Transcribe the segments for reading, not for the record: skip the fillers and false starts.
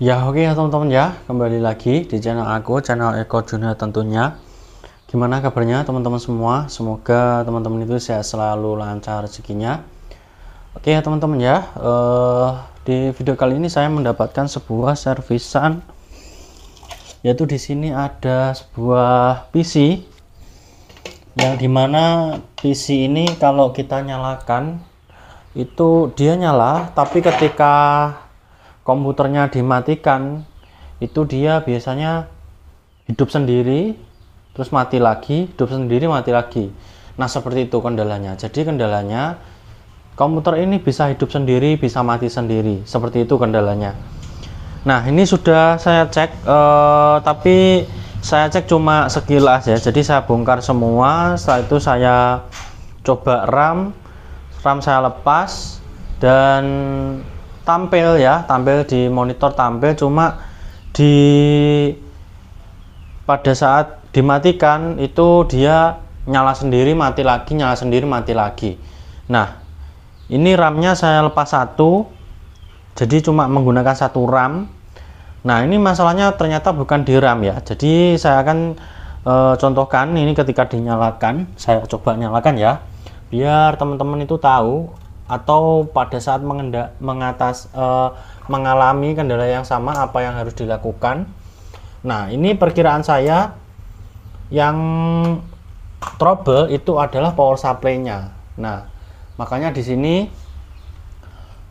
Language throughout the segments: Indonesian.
Ya oke ya teman-teman ya, kembali lagi di channel aku, channel Eko Junior tentunya. Gimana kabarnya teman-teman semua? Semoga teman-teman itu sehat selalu, lancar rezekinya. Oke ya teman-teman ya, di video kali ini saya mendapatkan sebuah servisan, yaitu di sini ada sebuah PC yang dimana PC ini kalau kita nyalakan itu dia nyala, tapi ketika komputernya dimatikan itu dia biasanya hidup sendiri terus mati lagi, hidup sendiri mati lagi. Nah seperti itu kendalanya. Jadi kendalanya komputer ini bisa hidup sendiri, bisa mati sendiri, seperti itu kendalanya. Nah ini sudah saya cek, tapi saya cek cuma sekilas ya, jadi saya bongkar semua. Setelah itu saya coba RAM saya lepas, dan tampil di monitor, tampil cuma pada saat dimatikan itu dia nyala sendiri mati lagi, nyala sendiri mati lagi. Nah ini RAM-nya saya lepas satu, jadi cuma menggunakan satu RAM. Nah ini masalahnya ternyata bukan di RAM ya, jadi saya akan contohkan ini ketika dinyalakan. Saya coba nyalakan ya, biar teman-teman itu tahu, atau pada saat mengalami kendala yang sama apa yang harus dilakukan. Nah ini perkiraan saya yang trouble itu adalah power supply-nya. Nah makanya di sini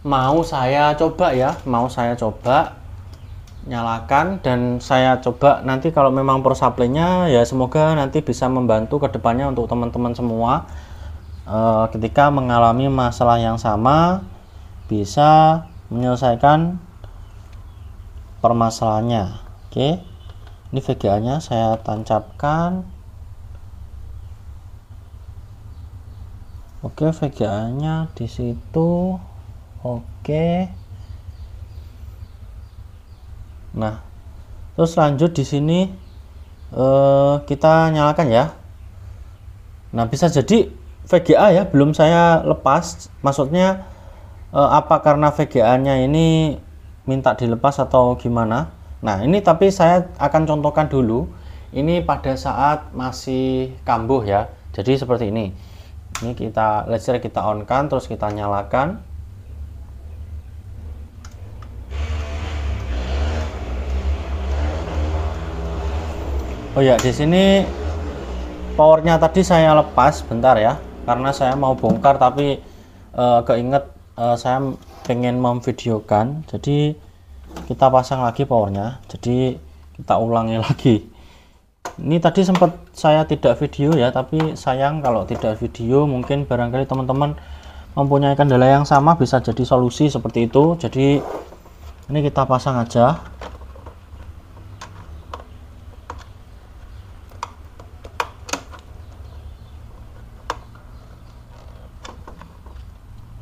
mau saya coba nyalakan, dan saya coba nanti kalau memang power supply-nya ya semoga nanti bisa membantu kedepannya untuk teman-teman semua. Ketika mengalami masalah yang sama bisa menyelesaikan permasalahannya. Oke, ini VGA nya saya tancapkan. Oke, VGA nya di situ. Oke, nah terus lanjut di sini kita nyalakan ya. Nah bisa jadi VGA ya belum saya lepas, maksudnya apa karena VGA-nya ini minta dilepas atau gimana. Nah ini tapi saya akan contohkan dulu ini pada saat masih kambuh ya. Jadi seperti ini kita laser, kita on kan, terus kita nyalakan. Oh ya, di sini powernya tadi saya lepas bentar ya, karena saya mau bongkar tapi keinget saya pengen memvideokan, jadi kita pasang lagi powernya, jadi kita ulangi lagi. Ini tadi sempat saya tidak video ya, tapi sayang kalau tidak video. Mungkin barangkali teman-teman mempunyai kendala yang sama, bisa jadi solusi seperti itu. Jadi ini kita pasang aja.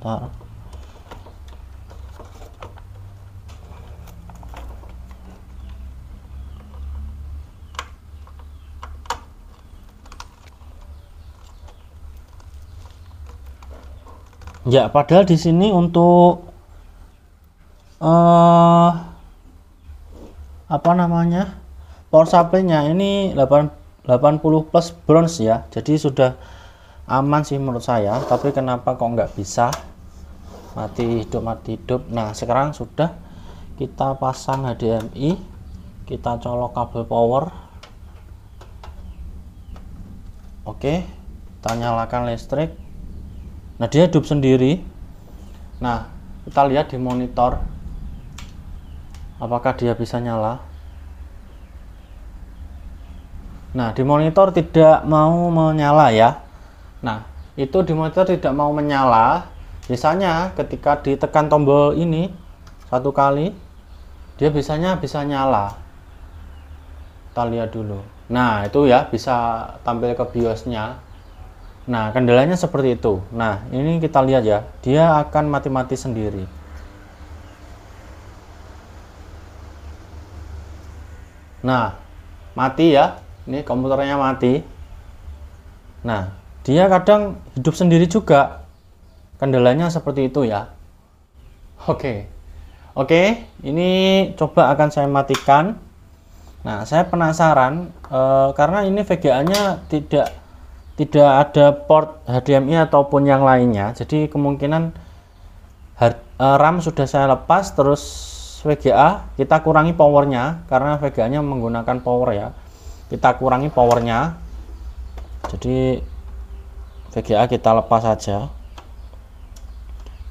Bentar. Ya, padahal di sini untuk apa namanya, power supply-nya ini 80 plus bronze ya, jadi sudah aman sih menurut saya. Tapi kenapa kok nggak bisa mati hidup. Nah sekarang sudah, kita pasang HDMI, kita colok kabel power. Oke, kita nyalakan listrik. Nah dia hidup sendiri. Nah kita lihat di monitor apakah dia bisa nyala. Nah di monitor tidak mau menyala ya. Nah itu di monitor tidak mau menyala. Biasanya ketika ditekan tombol ini satu kali, dia biasanya bisa nyala. Kita lihat dulu. Nah itu ya bisa tampil ke BIOS-nya. Nah kendalanya seperti itu. Nah ini kita lihat ya, dia akan mati-mati sendiri. Nah mati ya, ini komputernya mati. Nah dia kadang hidup sendiri juga, kendalanya seperti itu ya. Oke, Oke, ini coba akan saya matikan. Nah, saya penasaran karena ini VGA-nya tidak ada port HDMI ataupun yang lainnya. Jadi kemungkinan RAM sudah saya lepas, terus VGA kita kurangi powernya karena VGA-nya menggunakan power ya. Kita kurangi powernya. Jadi VGA kita lepas saja.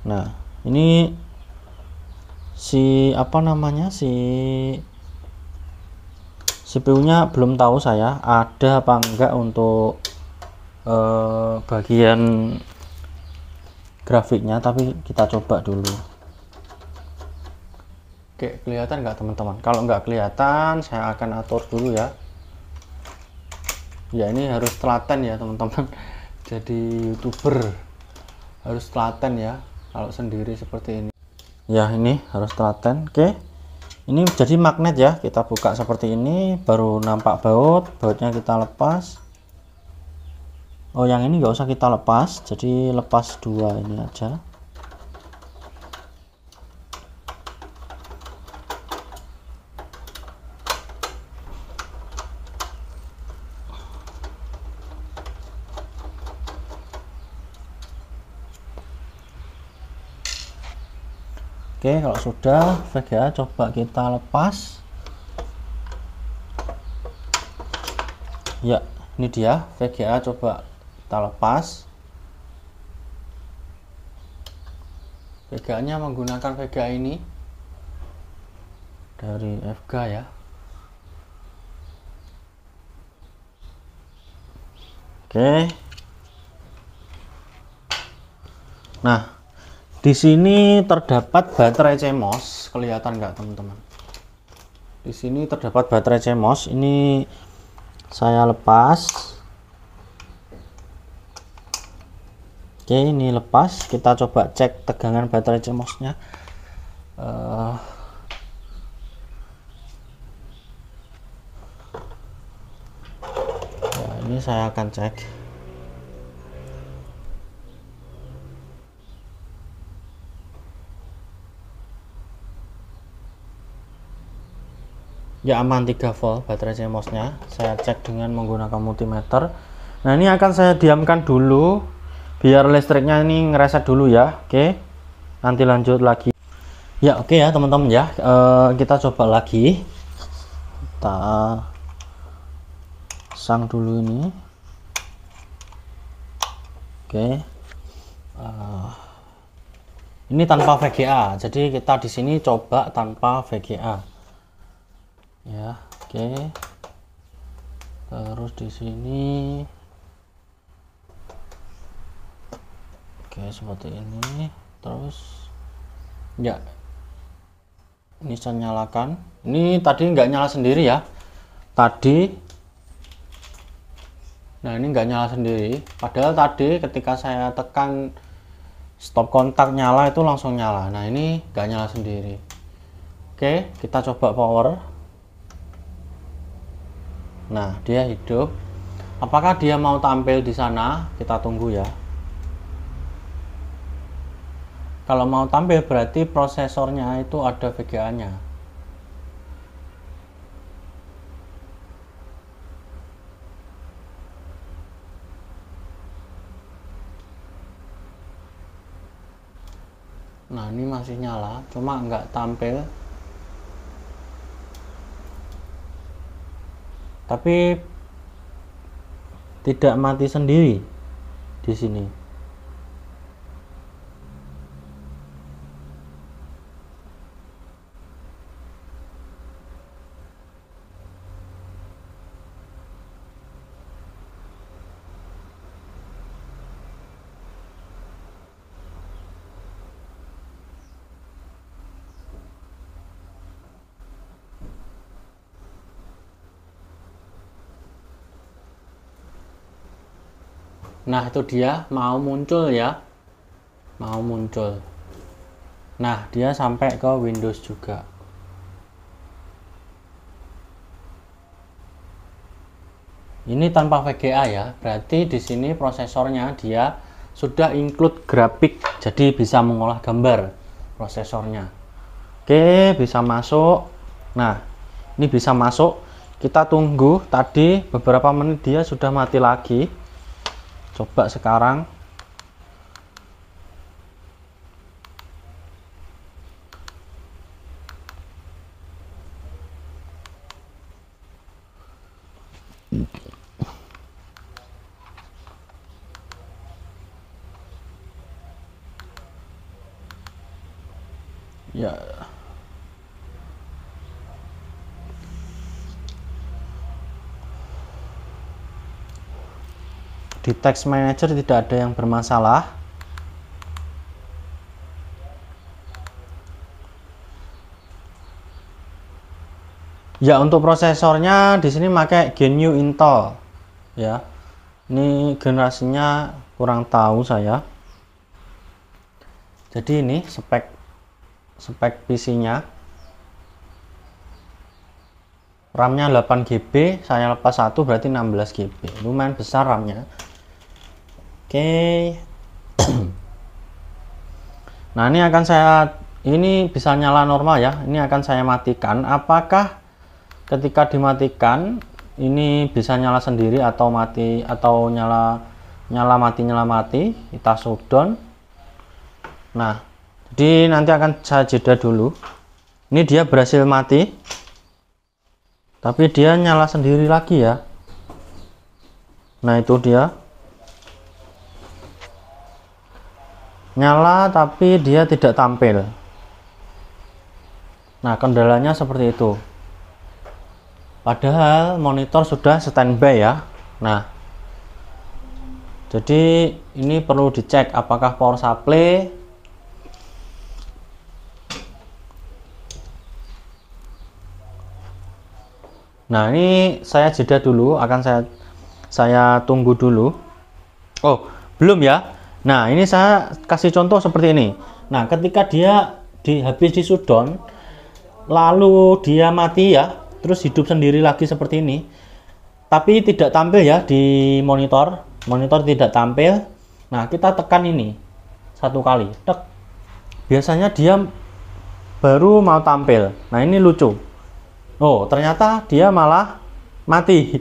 Nah, ini si CPU-nya belum tahu saya ada apa enggak untuk bagian grafiknya, tapi kita coba dulu. Oke, kelihatan nggak teman-teman? Kalau nggak kelihatan, saya akan atur dulu ya. Ya, ini harus telaten ya teman-teman. Jadi YouTuber harus telaten ya. Kalau sendiri seperti ini. Ya, ini harus telaten. Oke. Ini jadi magnet ya. Kita buka seperti ini, baru nampak bautnya kita lepas. Oh, yang ini nggak usah kita lepas, jadi lepas dua ini aja. Oke, kalau sudah VGA coba kita lepas. Ya, ini dia VGA, coba kita lepas. VGA-nya menggunakan VGA ini dari FGA ya. Oke. Nah, di sini terdapat baterai CMOS, kelihatan nggak teman-teman? Di sini terdapat baterai CMOS. Ini saya lepas. Oke, ini lepas. Kita coba cek tegangan baterai CMOS-nya. Ya, ini saya akan cek. Ya, aman 3 volt baterai CMOS-nya. Saya cek dengan menggunakan multimeter. Nah, ini akan saya diamkan dulu biar listriknya ini ngereset dulu ya. Oke, nanti lanjut lagi ya. Oke ya teman-teman ya, kita coba lagi. Kita pasang dulu ini. Oke, ini tanpa VGA, jadi kita di sini coba tanpa VGA ya. Oke, terus di sini seperti ini. Terus ya, ini saya nyalakan. Ini tadi nggak nyala sendiri ya tadi. Nah, ini nggak nyala sendiri, padahal tadi ketika saya tekan stop kontak nyala itu langsung nyala. Nah, ini nggak nyala sendiri. Oke, kita coba power. Nah, dia hidup. Apakah dia mau tampil di sana? Kita tunggu ya. Kalau mau tampil berarti prosesornya itu ada VGA-nya. Nah, ini masih nyala, cuma nggak tampil. Tapi tidak mati sendiri di sini. Nah, itu dia mau muncul ya, mau muncul. Nah, dia sampai ke Windows juga. Ini tanpa VGA ya, berarti di sini prosesornya dia sudah include grafik, jadi bisa mengolah gambar prosesornya. Oke, bisa masuk. Nah, ini bisa masuk. Kita tunggu, tadi beberapa menit dia sudah mati lagi. Coba sekarang. Ya. Di text manager tidak ada yang bermasalah. Ya, untuk prosesornya di sini pakai Gen-U Intel. Ya. Ini generasinya kurang tahu saya. Jadi ini spek PC-nya. RAM-nya 8 GB, saya lepas 1 berarti 16 GB. Lumayan besar RAM-nya. Oke. Nah, ini bisa nyala normal ya. Ini akan saya matikan. Apakah ketika dimatikan ini bisa nyala sendiri atau mati atau nyala mati? Kita shutdown. Nah, jadi nanti akan saya jeda dulu. Ini dia berhasil mati, tapi dia nyala sendiri lagi ya. Nah, itu dia nyala tapi dia tidak tampil. Nah, kendalanya seperti itu. Padahal monitor sudah standby ya. Nah, jadi ini perlu dicek apakah power supply. Nah, ini saya jeda dulu, akan saya tunggu dulu. Oh, belum ya. Nah, ini saya kasih contoh seperti ini. Nah, ketika dia habis di shutdown, lalu dia mati ya, terus hidup sendiri lagi seperti ini. Tapi tidak tampil ya di monitor. Monitor tidak tampil. Nah, kita tekan ini satu kali. Tek. Biasanya dia baru mau tampil. Nah, ini lucu. Oh, ternyata dia malah mati.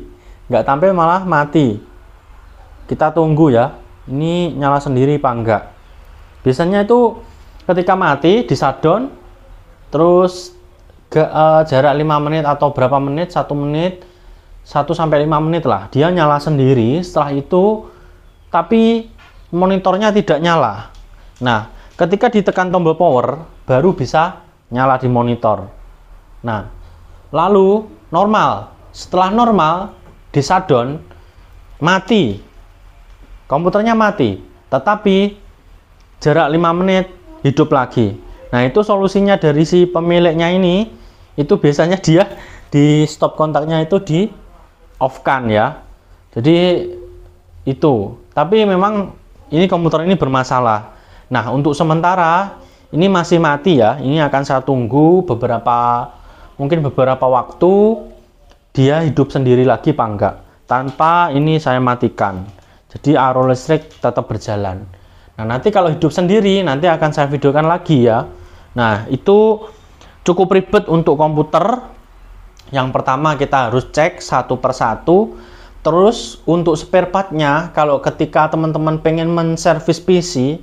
Nggak tampil malah mati. Kita tunggu ya. Ini nyala sendiri apa enggak. Biasanya itu ketika mati di shutdown, terus jarak 5 menit atau berapa menit, 1 menit, 1 sampai 5 menit lah. Dia nyala sendiri. Setelah itu, tapi monitornya tidak nyala. Nah, ketika ditekan tombol power, baru bisa nyala di monitor. Nah, lalu normal. Setelah normal di shutdown, mati. Komputernya mati. Tetapi jarak 5 menit hidup lagi. Nah, itu solusinya dari si pemiliknya ini. Itu biasanya dia di stop kontaknya itu di off kan ya. Jadi itu. Tapi memang ini komputer ini bermasalah. Nah, untuk sementara ini masih mati ya. Ini akan saya tunggu mungkin beberapa waktu dia hidup sendiri lagi apa enggak, tanpa ini saya matikan. Jadi arus listrik tetap berjalan. Nah, nanti kalau hidup sendiri nanti akan saya videokan lagi ya. Nah, itu cukup ribet untuk komputer. Yang pertama kita harus cek satu persatu. Terus untuk spare partnya, kalau ketika teman-teman pengen menservis PC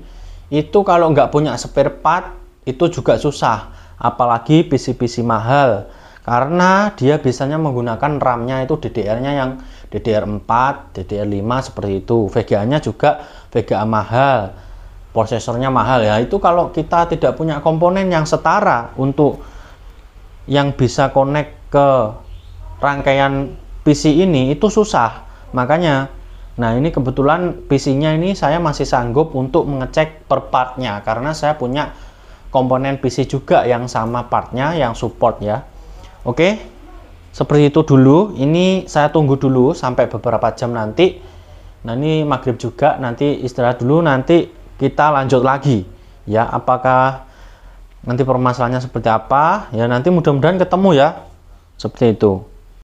itu kalau nggak punya spare part itu juga susah. Apalagi PC-PC mahal, karena dia biasanya menggunakan RAM-nya itu DDR-nya yang DDR4, DDR5 seperti itu. VGA-nya juga VGA mahal, prosesornya mahal ya. Itu kalau kita tidak punya komponen yang setara untuk yang bisa connect ke rangkaian PC ini, itu susah. Makanya, nah ini kebetulan PC-nya ini saya masih sanggup untuk mengecek per partnya, karena saya punya komponen PC juga yang sama partnya, yang support ya. Oke, seperti itu dulu. Ini saya tunggu dulu sampai beberapa jam nanti. Nah, ini maghrib juga, nanti istirahat dulu, nanti kita lanjut lagi ya. Apakah nanti permasalahannya seperti apa ya, nanti mudah-mudahan ketemu ya, seperti itu.